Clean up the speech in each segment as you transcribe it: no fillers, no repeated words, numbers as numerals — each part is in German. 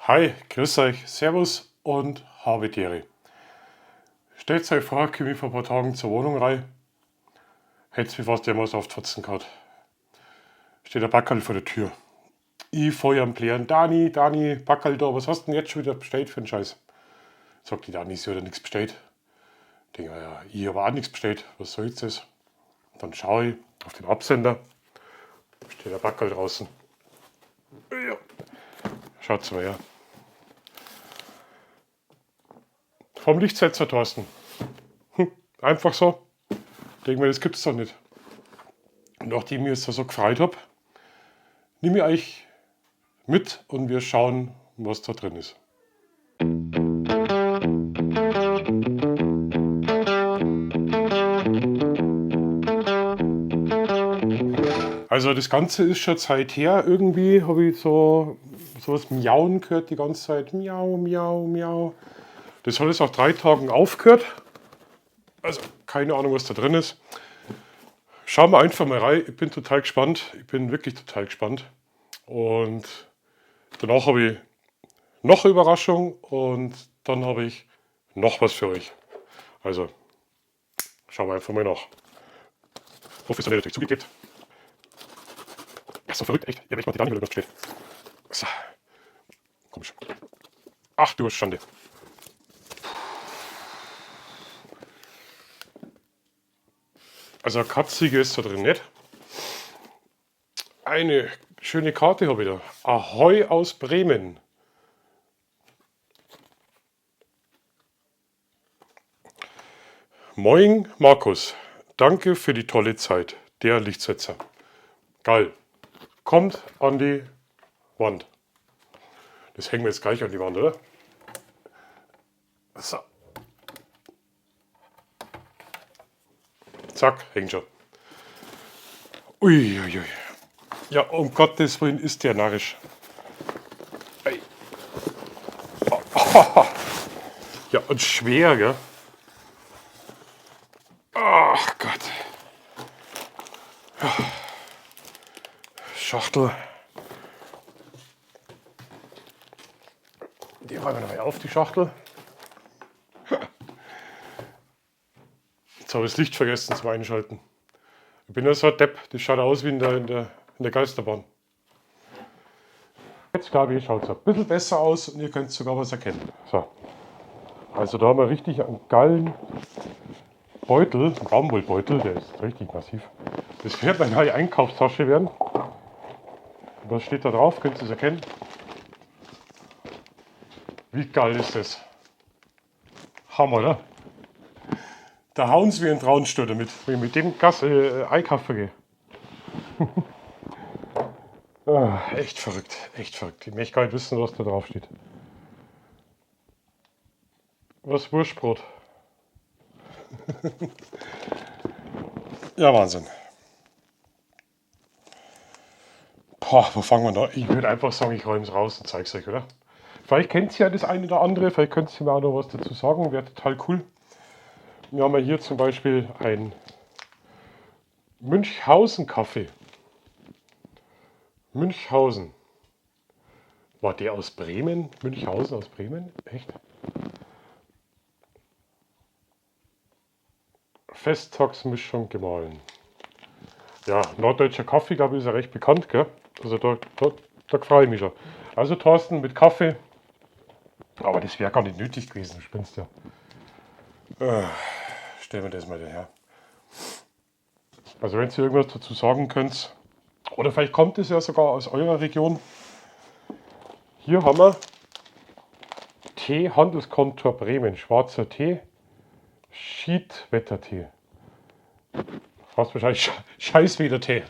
Hi, grüß euch, Servus und habe Tiere. Stellt euch vor, komme ich vor ein paar Tagen zur Wohnung rein, hätte mich fast jemals auf die Fotzen gehabt. Steht ein Backerl vor der Tür. Ich feuer am Klären, Dani, Backerl da, was hast du denn jetzt schon wieder bestellt für einen Scheiß? Sagt die Dani, sie hat ja nichts bestellt. Ich denke, ja, ich habe auch nichts bestellt, was soll jetzt das? Dann schaue ich auf den Absender, steht der Backerl draußen. Ja, schaut's mal her. Vom Lichtsetzer, Thorsten. Einfach so. Denke mir, das gibt's doch nicht. Und nachdem ich mich jetzt so gefreut habe, nehme ich euch mit und wir schauen, was da drin ist. Also das Ganze ist schon Zeit her. Irgendwie habe ich so was Miauen gehört die ganze Zeit. Miau, miau, miau. Das hat jetzt nach 3 Tagen aufgehört. Also keine Ahnung, was da drin ist. Schauen wir einfach mal rein. Ich bin total gespannt. Ich bin wirklich total gespannt. Und danach habe ich noch eine Überraschung und dann habe ich noch was für euch. Also schauen wir einfach mal nach. Professionell natürlich zugeklebt. Ja, so verrückt, echt. Ja, echt mal die Daniel steht. So. Komisch. Ach du Schande. Also eine Katzige ist da drin nicht. Eine schöne Karte habe ich da. Ahoi aus Bremen. Moin Markus. Danke für die tolle Zeit. Der Lichtsetzer. Geil. Kommt an die Wand. Das hängen wir jetzt gleich an die Wand, oder? So. Zack, hängt schon. Uiuiui. Ja, um Gottes Willen ist der narrisch. Ei. Ja, und schwer, gell? Ach Gott. Ja. Schachtel. Die räumen wir noch mal auf, die Schachtel. Jetzt habe ich das Licht vergessen zum Einschalten. Ich bin ja so ein Depp, das schaut aus wie in der Geisterbahn. Jetzt glaube ich, schaut es ein bisschen besser aus und ihr könnt sogar was erkennen. So. Also da haben wir richtig einen geilen Beutel, einen Baumwollbeutel, der ist richtig massiv. Das wird eine neue Einkaufstasche werden. Was steht da drauf? Könnt ihr es erkennen? Wie geil ist das? Hammer, oder? Da hauen sie wie ein Traunstuhl damit, wenn ich mit dem Gas einkaufen gehe. Echt verrückt, echt verrückt. Ich möchte gar nicht wissen, was da drauf steht. Was Wurstbrot. Ja, Wahnsinn. Boah, wo fangen wir da? Ich würde einfach sagen, ich räume es raus und zeige es euch, oder? Vielleicht kennt ihr ja das eine oder andere, vielleicht könnt ihr mir auch noch was dazu sagen, wäre total cool. Wir haben ja hier zum Beispiel ein Münchhausen-Kaffee. Münchhausen. War der aus Bremen? Münchhausen aus Bremen? Echt? Festtagsmischung gemahlen. Ja, norddeutscher Kaffee, glaube ich, ist ja recht bekannt, gell? Also da freue ich mich schon. Also Thorsten mit Kaffee. Aber das wäre gar nicht nötig gewesen, du spinnst ja. Stellen wir das mal daher. Also wenn ihr irgendwas dazu sagen könnt, oder vielleicht kommt es ja sogar aus eurer Region. Hier haben wir Tee Handelskontor Bremen, schwarzer Tee, Schiedwettertee. Fast wahrscheinlich Scheißwiedertee.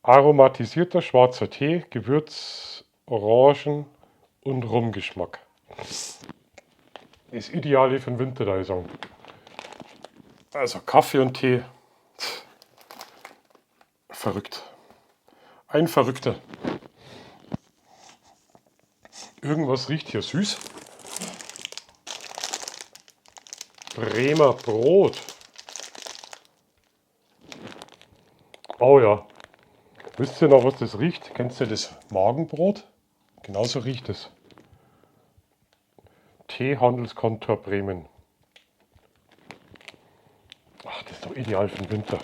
Aromatisierter schwarzer Tee, Gewürz, Orangen und Rumgeschmack. Ist ideal für den Winter, da ich sagen. Also Kaffee und Tee. Verrückt. Ein Verrückter. Irgendwas riecht hier süß. Bremer Brot. Oh ja. Wisst ihr noch, was das riecht? Kennst du das Magenbrot? Genauso riecht es. Teehandelskontor Bremen. Ach, das ist doch ideal für den Winter.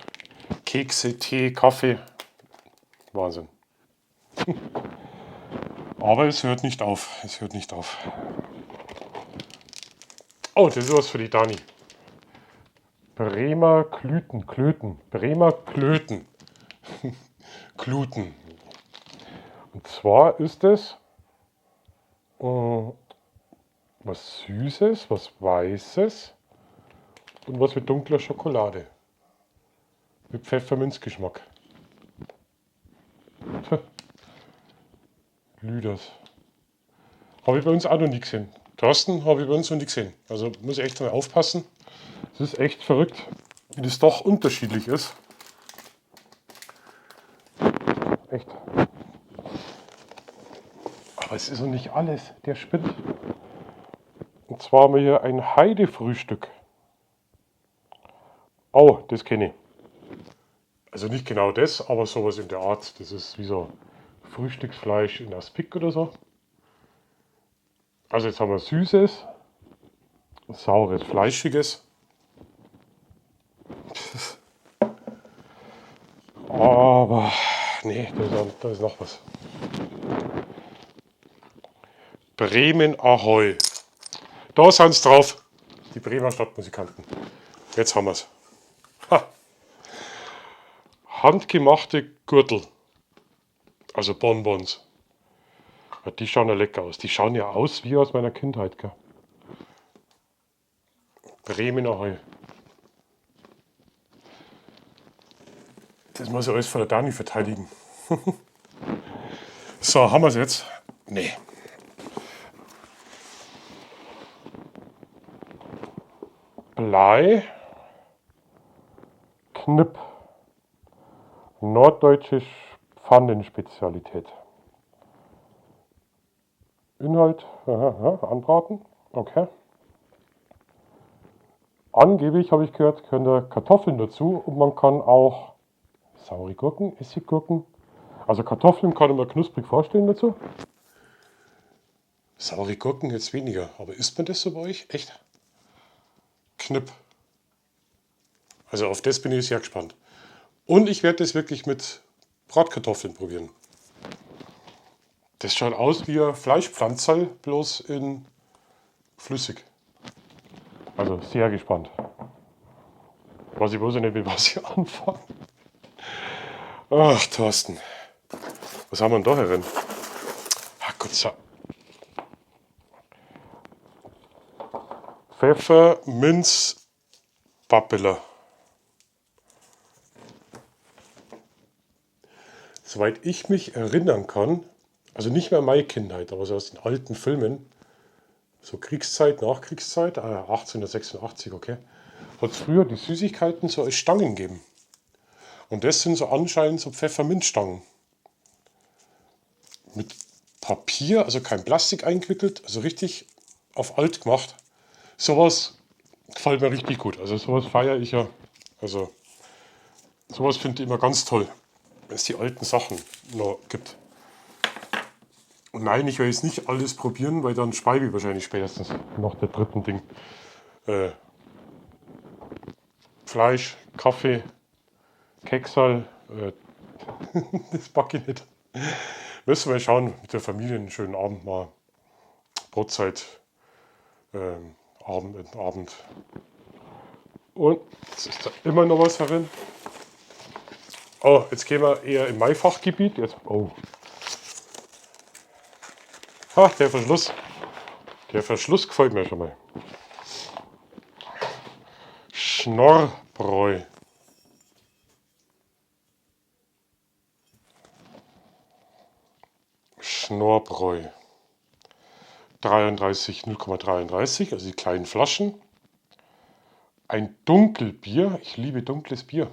Kekse, Tee, Kaffee. Wahnsinn. Aber es hört nicht auf. Es hört nicht auf. Oh, das ist was für die Dani. Bremer Klöten. Bremer Klöten. Kluten. Und zwar ist es was Süßes, was Weißes und was mit dunkler Schokolade. Mit Pfefferminzgeschmack. Lüders. Habe ich bei uns auch noch nie gesehen. Thorsten habe ich bei uns noch nie gesehen. Also muss ich echt mal aufpassen. Es ist echt verrückt, wie das doch unterschiedlich ist. Echt. Aber es ist noch nicht alles. Der spinnt. Und zwar haben wir hier ein Heidefrühstück. Oh, das kenne ich. Also nicht genau das, aber sowas in der Art. Das ist wie so Frühstücksfleisch in Aspik oder so. Also jetzt haben wir Süßes, Saures, Fleischiges. Aber nee, da ist noch was. Bremen Ahoi. Da sind sie drauf. Die Bremer Stadtmusikanten. Jetzt haben wir es. Handgemachte Gürtel. Also Bonbons. Ja, die schauen ja lecker aus. Die schauen ja aus wie aus meiner Kindheit. Gell? Bremen Ahoi. Das muss ich alles von der Dani verteidigen. So, haben wir es jetzt? Nee. Blei. Knipp. Norddeutsche Pfannenspezialität. Inhalt, anbraten, okay. Angeblich habe ich gehört, können da Kartoffeln dazu und man kann auch saure Gurken, Essiggurken. Also Kartoffeln kann ich mir knusprig vorstellen dazu. Saure Gurken jetzt weniger, aber isst man das so bei euch? Echt? Knipp. Also auf das bin ich sehr gespannt. Und ich werde das wirklich mit Bratkartoffeln probieren. Das schaut aus wie ein Fleischpflanzerl, bloß in flüssig. Also sehr gespannt. Weiß ich bloß nicht, mit was ich anfange. Ach, Thorsten. Was haben wir denn da herin? Ach Gott sei Dank. Pfeffer, Minz, Pappeler. Soweit ich mich erinnern kann, also nicht mehr meine Kindheit, aber so aus den alten Filmen, so Kriegszeit, Nachkriegszeit, 1886, okay, hat es früher die Süßigkeiten so als Stangen gegeben. Und das sind so anscheinend so Pfefferminzstangen. Mit Papier, also kein Plastik eingewickelt, also richtig auf alt gemacht. Sowas gefällt mir richtig gut. Also sowas feiere ich ja. Also sowas finde ich immer ganz toll, wenn es die alten Sachen noch gibt. Und nein, ich werde jetzt nicht alles probieren, weil dann speibe ich wahrscheinlich spätestens nach der dritten Ding. Fleisch, Kaffee, Keksal, das packe ich nicht. Müssen wir schauen, mit der Familie einen schönen Abend mal. Brotzeit, Abend. Und jetzt ist da immer noch was herin. Oh, jetzt gehen wir eher in mein Fachgebiet. Jetzt, oh. Ha, der Verschluss. Der Verschluss gefällt mir schon mal. Schnorrbräu. Schnorrbräu. 0,33, also die kleinen Flaschen. Ein Dunkelbier. Ich liebe dunkles Bier.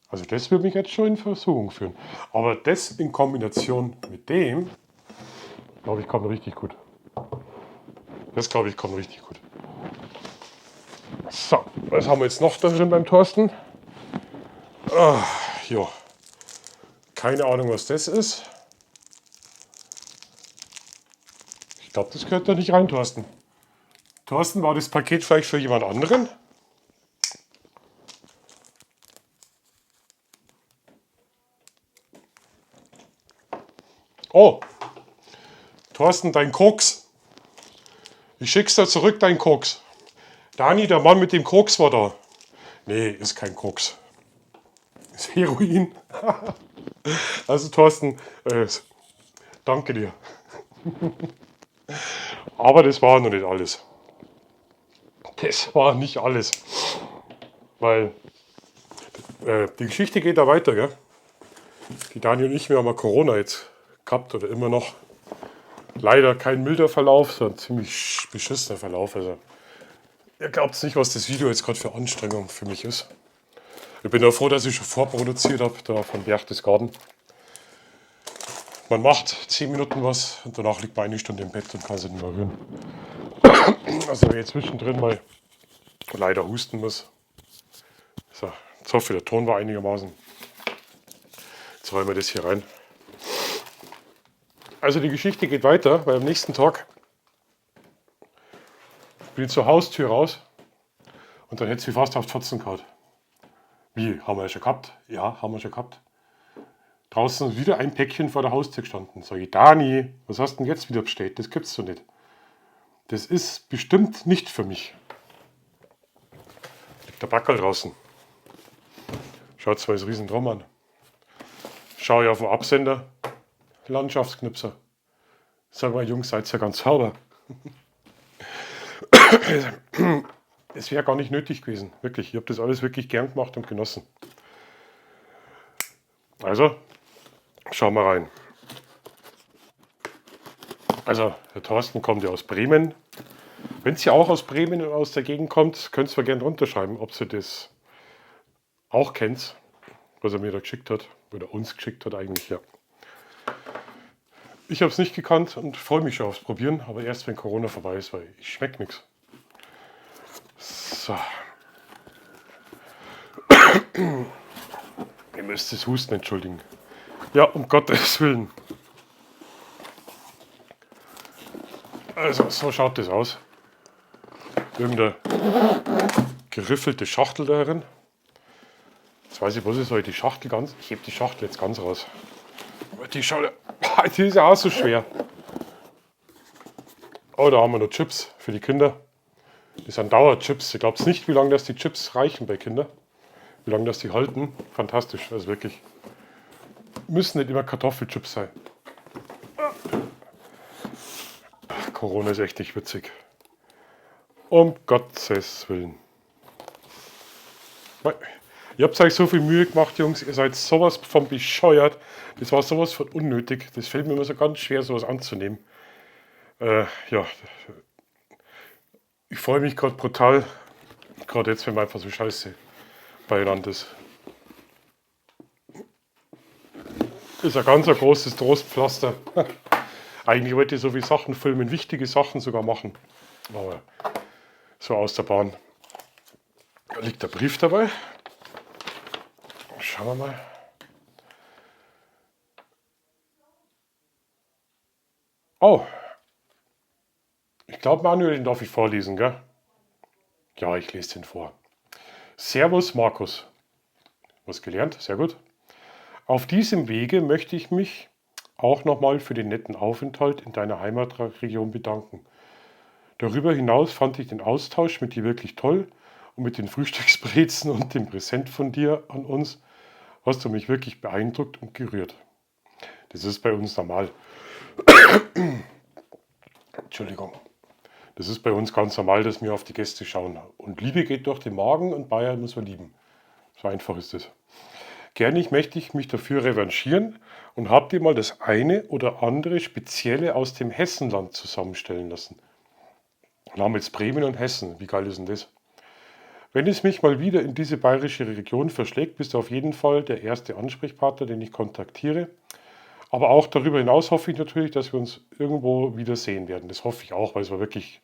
Also das würde mich jetzt schon in Versuchung führen. Aber das in Kombination mit dem, glaube ich, kommt richtig gut. Das glaube ich kommt richtig gut. So, was haben wir jetzt noch da drin beim Thorsten? Ah, ja, keine Ahnung, was das ist. Ich glaube, das gehört da nicht rein, Thorsten. Thorsten, war das Paket vielleicht für jemand anderen? Oh, Thorsten, dein Koks. Ich schick's dir zurück, dein Koks. Dani, der Mann mit dem Koks war da. Nee, ist kein Koks. Ist Heroin. Also Thorsten, danke dir. Aber das war noch nicht alles. Das war nicht alles. Weil die Geschichte geht da weiter, gell? Die Dani und ich, wir haben ja Corona jetzt gehabt oder immer noch. Leider kein milder Verlauf, sondern ein ziemlich beschissener Verlauf. Also, ihr glaubt nicht, was das Video jetzt gerade für Anstrengung für mich ist. Ich bin ja froh, dass ich schon vorproduziert habe, da von Berchtesgaden. Man macht 10 Minuten was und danach liegt man eine Stunde im Bett und kann sich nicht mehr rühren. Also wer jetzt zwischendrin mal leider husten muss. So, jetzt hoffe ich, der Ton war einigermaßen. Jetzt räumen wir das hier rein. Also die Geschichte geht weiter, weil am nächsten Tag bin ich zur Haustür raus und dann hätte sie fast auf die 14 gehauen. Wie, haben wir ja schon gehabt? Ja, haben wir schon gehabt. Draußen wieder ein Päckchen vor der Haustür gestanden. Sag ich, Dani, was hast du denn jetzt wieder bestellt? Das gibt's doch nicht. Das ist bestimmt nicht für mich. Liegt der Backerl draußen. Schaut zwar das Riesendrum an. Schau ja auf den Absender. Landschaftsknipser. Sag mal, Jungs, seid ja ganz sauber. Es wäre gar nicht nötig gewesen. Wirklich. Ich habe das alles wirklich gern gemacht und genossen. Also, schauen wir rein. Also, der Thorsten kommt ja aus Bremen. Wenn ihr auch aus Bremen und aus der Gegend kommt, könnt ihr gerne runterschreiben, ob ihr das auch kennt, was er mir da geschickt hat. Oder uns geschickt hat eigentlich, ja. Ich habe es nicht gekannt und freue mich schon aufs Probieren, aber erst wenn Corona vorbei ist, weil ich schmecke nichts. So. Ihr müsst das Husten entschuldigen. Ja, um Gottes Willen. Also, so schaut das aus. Irgendeine geriffelte Schachtel darin. Jetzt weiß ich, was ist heute die Schachtel ganz. Ich hebe die Schachtel jetzt ganz raus. Die schaut, die ist ja auch so schwer. Oh, da haben wir noch Chips für die Kinder. Das sind Dauerchips. Ich glaube es nicht, wie lange das die Chips reichen bei Kindern. Wie lange das die halten. Fantastisch, also wirklich. Müssen nicht immer Kartoffelchips sein. Corona ist echt nicht witzig. Um Gottes Willen. Ihr habt euch so viel Mühe gemacht, Jungs. Ihr seid sowas von bescheuert. Das war sowas von unnötig. Das fällt mir immer so ganz schwer, sowas anzunehmen. Ja, ich freue mich gerade brutal. Gerade jetzt, wenn man einfach so scheiße beieinander ist. Ist ein ganz großes Trostpflaster. Eigentlich wollte ich so viele Sachen filmen, wichtige Sachen sogar machen. Aber so aus der Bahn. Da liegt der Brief dabei. Schauen wir mal. Oh. Ich glaube, Manuel, den darf ich vorlesen, gell? Ja, ich lese den vor. Servus, Markus. Was gelernt? Sehr gut. Auf diesem Wege möchte ich mich auch nochmal für den netten Aufenthalt in deiner Heimatregion bedanken. Darüber hinaus fand ich den Austausch mit dir wirklich toll und mit den Frühstücksbrezen und dem Präsent von dir an uns hast du mich wirklich beeindruckt und gerührt. Das ist bei uns normal. Entschuldigung. Das ist bei uns ganz normal, dass wir auf die Gäste schauen. Und Liebe geht durch den Magen und Bayern muss man lieben. So einfach ist es. Gerne möchte ich mich dafür revanchieren und habe dir mal das eine oder andere Spezielle aus dem Hessenland zusammenstellen lassen. Wir haben jetzt Bremen und Hessen. Wie geil ist denn das? Wenn es mich mal wieder in diese bayerische Region verschlägt, bist du auf jeden Fall der erste Ansprechpartner, den ich kontaktiere. Aber auch darüber hinaus hoffe ich natürlich, dass wir uns irgendwo wiedersehen werden. Das hoffe ich auch, weil es war wirklich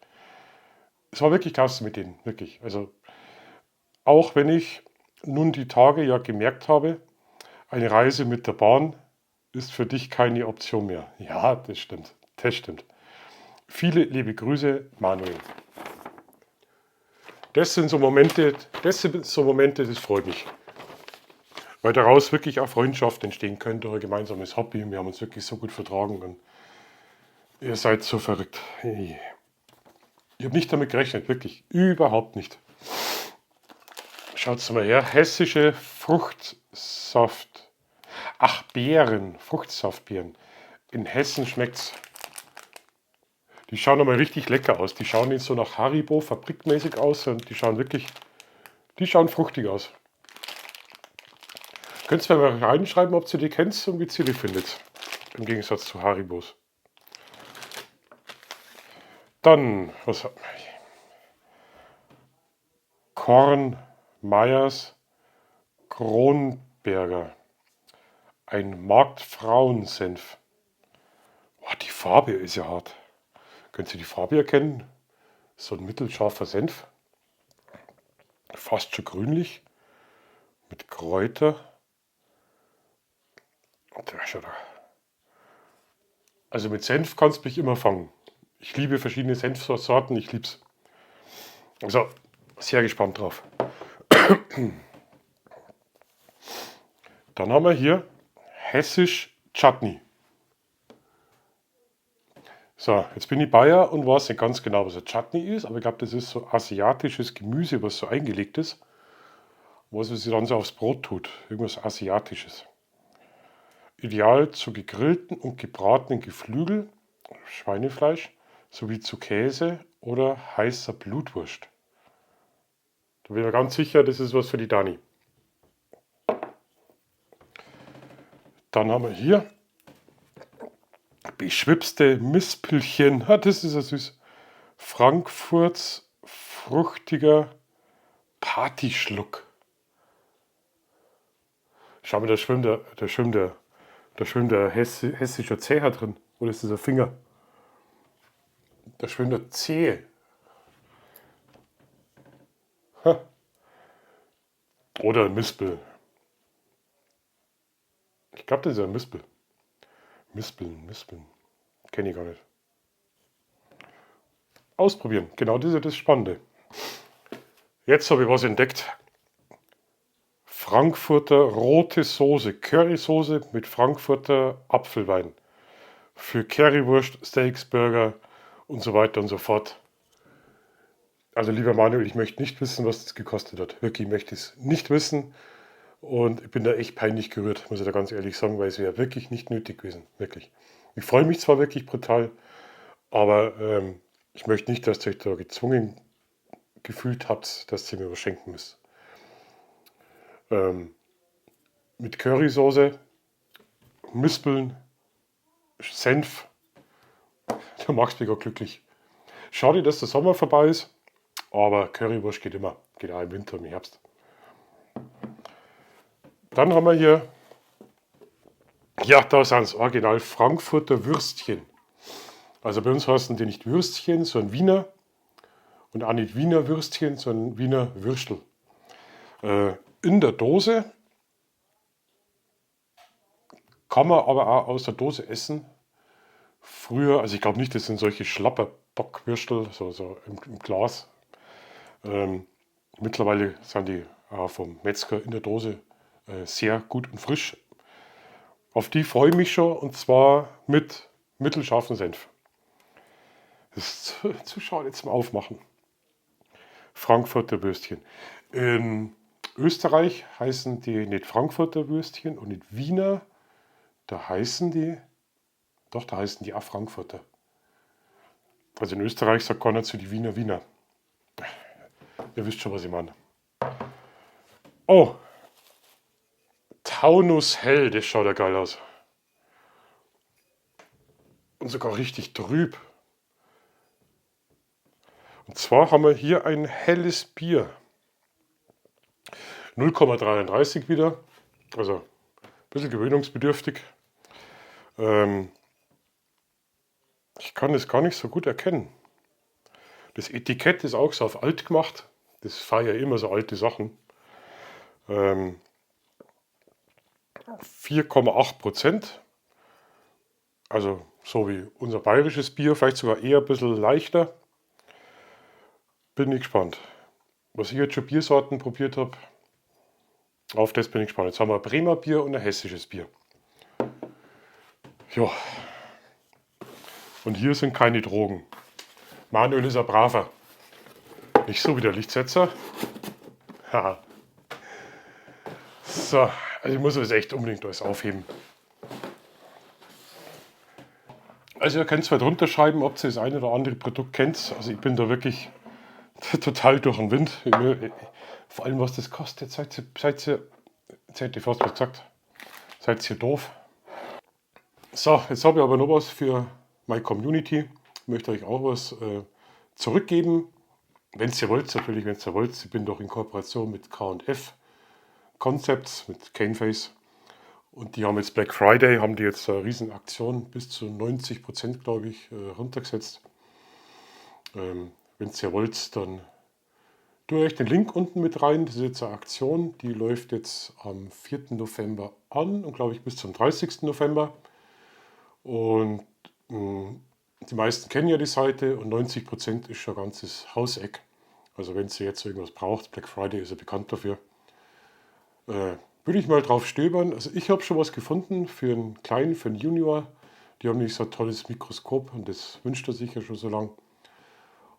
klasse mit denen. Wirklich. Also Auch wenn ich nun die Tage ja gemerkt habe, eine Reise mit der Bahn ist für dich keine Option mehr. Ja, das stimmt. Das stimmt. Viele liebe Grüße, Manuel. Das sind so Momente, das freut mich. Weil daraus wirklich auch Freundschaft entstehen könnte, oder ein gemeinsames Hobby. Wir haben uns wirklich so gut vertragen und ihr seid so verrückt. Ich habe nicht damit gerechnet, wirklich. Überhaupt nicht. Schaut's mal her. Hessische Fruchtsaft. Ach, Beeren. Fruchtsaftbeeren. In Hessen schmeckt's. Die schauen aber richtig lecker aus. Die schauen nicht so nach Haribo fabrikmäßig aus, sondern die schauen fruchtig aus. Könnt ihr mal reinschreiben, ob ihr die kennt und wie ihr die findet. Im Gegensatz zu Haribos. Dann, was haben wir hier? Korn Meyers Kronberger. Ein Marktfrauensenf. Oh, die Farbe ist ja hart. Könnt ihr die Farbe erkennen? So ein mittelscharfer Senf. Fast schon grünlich. Mit Kräuter. Also mit Senf kannst du mich immer fangen. Ich liebe verschiedene Senfsorten, ich lieb's. Also, sehr gespannt drauf. Dann haben wir hier Hessisch Chutney. So, jetzt bin ich Bayer und weiß nicht ganz genau, was ein Chutney ist, aber ich glaube, das ist so asiatisches Gemüse, was so eingelegt ist, was man sich dann so aufs Brot tut. Irgendwas Asiatisches. Ideal zu gegrillten und gebratenen Geflügel, Schweinefleisch, sowie zu Käse oder heißer Blutwurst. Da bin ich mir ganz sicher, das ist was für die Dani. Dann haben wir hier beschwipste Mispelchen. Das ist ja süß. Frankfurts fruchtiger Partyschluck. Schau mal, da schwimmt der hessischer Zeher drin. Oder ist das ein Finger? Da schwimmt der Zehe. Oder ein Mispel. Ich glaube, das ist ein Mispel. Mispeln. Kenne ich gar nicht. Ausprobieren. Genau das ist das Spannende. Jetzt habe ich was entdeckt. Frankfurter rote Soße. Currysoße mit Frankfurter Apfelwein. Für Currywurst, Steaks, Burger und so weiter und so fort. Also lieber Manuel, ich möchte nicht wissen, was das gekostet hat. Wirklich möchte ich es nicht wissen. Und ich bin da echt peinlich gerührt, muss ich da ganz ehrlich sagen, weil es wäre wirklich nicht nötig gewesen. Wirklich. Ich freue mich zwar wirklich brutal, aber ich möchte nicht, dass ihr euch da gezwungen gefühlt habt, dass ihr mir was schenken müsst. Mit Currysoße, Mispeln, Senf, da machst du mich auch glücklich. Schade, dass der Sommer vorbei ist, aber Currywurst geht immer. Geht auch im Winter, im Herbst. Dann haben wir hier, ja, da sind es original Frankfurter Würstchen. Also bei uns heißen die nicht Würstchen, sondern Wiener. Und auch nicht Wiener Würstchen, sondern Wiener Würstel. In der Dose. Kann man aber auch aus der Dose essen. Früher, also ich glaube nicht, das sind solche Schlapperbackwürstel, so im Glas. Mittlerweile sind die vom Metzger in der Dose sehr gut und frisch. Auf die freue ich mich schon, und zwar mit mittelscharfen Senf. Das ist zu schade zum Aufmachen. Frankfurter Würstchen. In Österreich heißen die nicht Frankfurter Würstchen und nicht Wiener. Da heißen die auch Frankfurter. Also in Österreich sagt keiner zu die Wiener. Ihr wisst schon, was ich meine. Oh, Taunus Hell, das schaut ja geil aus. Und sogar richtig trüb. Und zwar haben wir hier ein helles Bier. 0,33 wieder. Also ein bisschen gewöhnungsbedürftig. Ich kann das gar nicht so gut erkennen. Das Etikett ist auch so auf alt gemacht. Das feiere ja immer so alte Sachen. 4,8%. Also so wie unser bayerisches Bier, vielleicht sogar eher ein bisschen leichter. Bin ich gespannt. Was ich jetzt schon Biersorten probiert habe, auf das bin ich gespannt. Jetzt haben wir ein Bremer Bier und ein hessisches Bier. Ja. Und hier sind keine Drogen. Manuel ist ein braver. Nicht so wie der Lichtsetzer. Haha. So, also ich muss das echt unbedingt alles aufheben. Also ihr könnt zwar drunter schreiben, ob ihr das eine oder andere Produkt kennt. Also ich bin da wirklich total durch den Wind. Vor allem was das kostet. Seid ihr, jetzt hätte ich fast was gesagt, seid ihr doof. So, jetzt habe ich aber noch was für meine Community. Ich möchte euch auch was zurückgeben. Wenn ihr wollt, natürlich, wenn ihr wollt. Ich bin doch in Kooperation mit K&F Concepts, mit Caneface. Und die haben jetzt Black Friday, haben die jetzt eine riesen Aktion bis zu 90%, glaube ich, runtergesetzt. Wenn ihr wollt, dann tue euch den Link unten mit rein. Das ist jetzt eine Aktion, die läuft jetzt am 4. November an und glaube ich bis zum 30. November. Und die meisten kennen ja die Seite und 90% ist schon ein ganzes Hauseck. Also wenn ihr jetzt irgendwas braucht, Black Friday ist ja bekannt dafür, würde ich mal drauf stöbern. Also ich habe schon was gefunden für einen Kleinen, für einen Junior. Die haben nicht so ein tolles Mikroskop und das wünscht er sich ja schon so lange.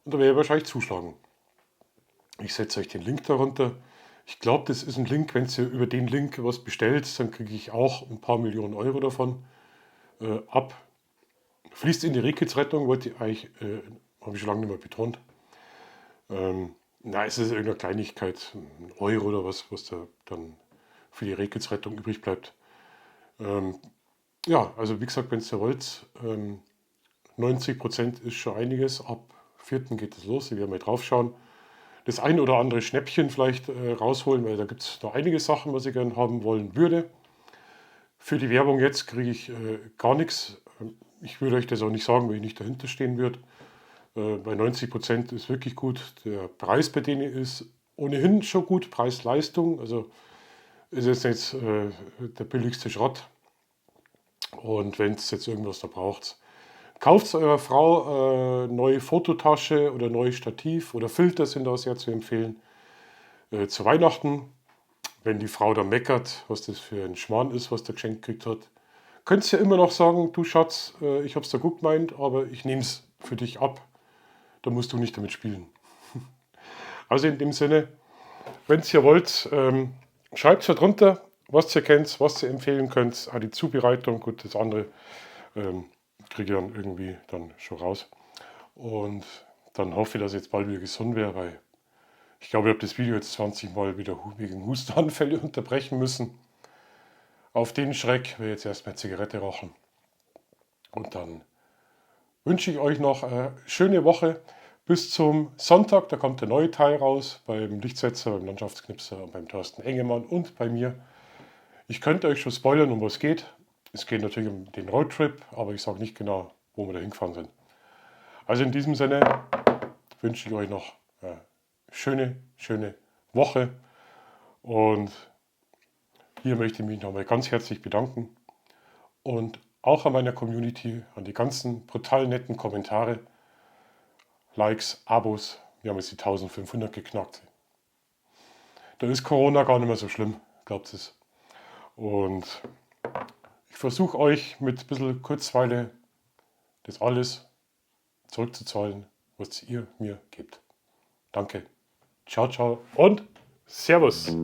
Und da werde ich wahrscheinlich zuschlagen. Ich setze euch den Link darunter. Ich glaube, das ist ein Link, wenn ihr über den Link was bestellt, dann kriege ich auch ein paar Millionen Euro davon ab. Fließt in die Rehkitz-Rettung, wollte ich eigentlich, habe ich schon lange nicht mehr betont. Es ist irgendeine Kleinigkeit, ein Euro oder was da dann für die Rehkitz-Rettung übrig bleibt. Ja, also wie gesagt, wenn ihr wollt, 90% ist schon einiges. Ab 4. geht es los, ich werde mal drauf schauen. Das ein oder andere Schnäppchen vielleicht rausholen, weil da gibt es noch einige Sachen, was ich gerne haben wollen würde. Für die Werbung jetzt kriege ich gar nichts. Ich würde euch das auch nicht sagen, wenn ich nicht dahinter stehen würde. Bei 90% ist wirklich gut. Der Preis bei denen ist ohnehin schon gut, Preis-Leistung. Also ist jetzt nicht der billigste Schrott. Und wenn es jetzt irgendwas da braucht, kauft eurer Frau neue Fototasche oder neue Stativ oder Filter sind da sehr zu empfehlen. Zu Weihnachten, wenn die Frau da meckert, was das für ein Schmarrn ist, was der geschenkt gekriegt hat, könnt ihr ja immer noch sagen, du Schatz, ich habe es da gut gemeint, aber ich nehme es für dich ab. Da musst du nicht damit spielen. Also in dem Sinne, wenn ihr wollt, schreibt es da drunter, was ihr kennt, was ihr empfehlen könnt. Auch die Zubereitung, gut, das andere kriege ich dann irgendwie dann schon raus. Und dann hoffe ich, dass ich jetzt bald wieder gesund wäre, weil ich glaube, ich habe das Video jetzt 20 Mal wieder wegen Hustenanfälle unterbrechen müssen. Auf den Schreck will ich jetzt erstmal Zigarette rauchen. Und dann wünsche ich euch noch eine schöne Woche. Bis zum Sonntag, da kommt der neue Teil raus, beim Lichtsetzer, beim Landschaftsknipser und beim Thorsten Engemann und bei mir. Ich könnte euch schon spoilern, um was es geht. Es geht natürlich um den Roadtrip, aber ich sage nicht genau, wo wir da hingefahren sind. Also in diesem Sinne wünsche ich euch noch eine schöne Woche. Und hier möchte ich mich nochmal ganz herzlich bedanken. Und auch an meiner Community, an die ganzen brutal netten Kommentare, Likes, Abos. Wir haben jetzt die 1500 geknackt. Da ist Corona gar nicht mehr so schlimm, glaubt es. Und ich versuche euch mit ein bisschen Kurzweile das alles zurückzuzahlen, was ihr mir gebt. Danke. Ciao, ciao und Servus.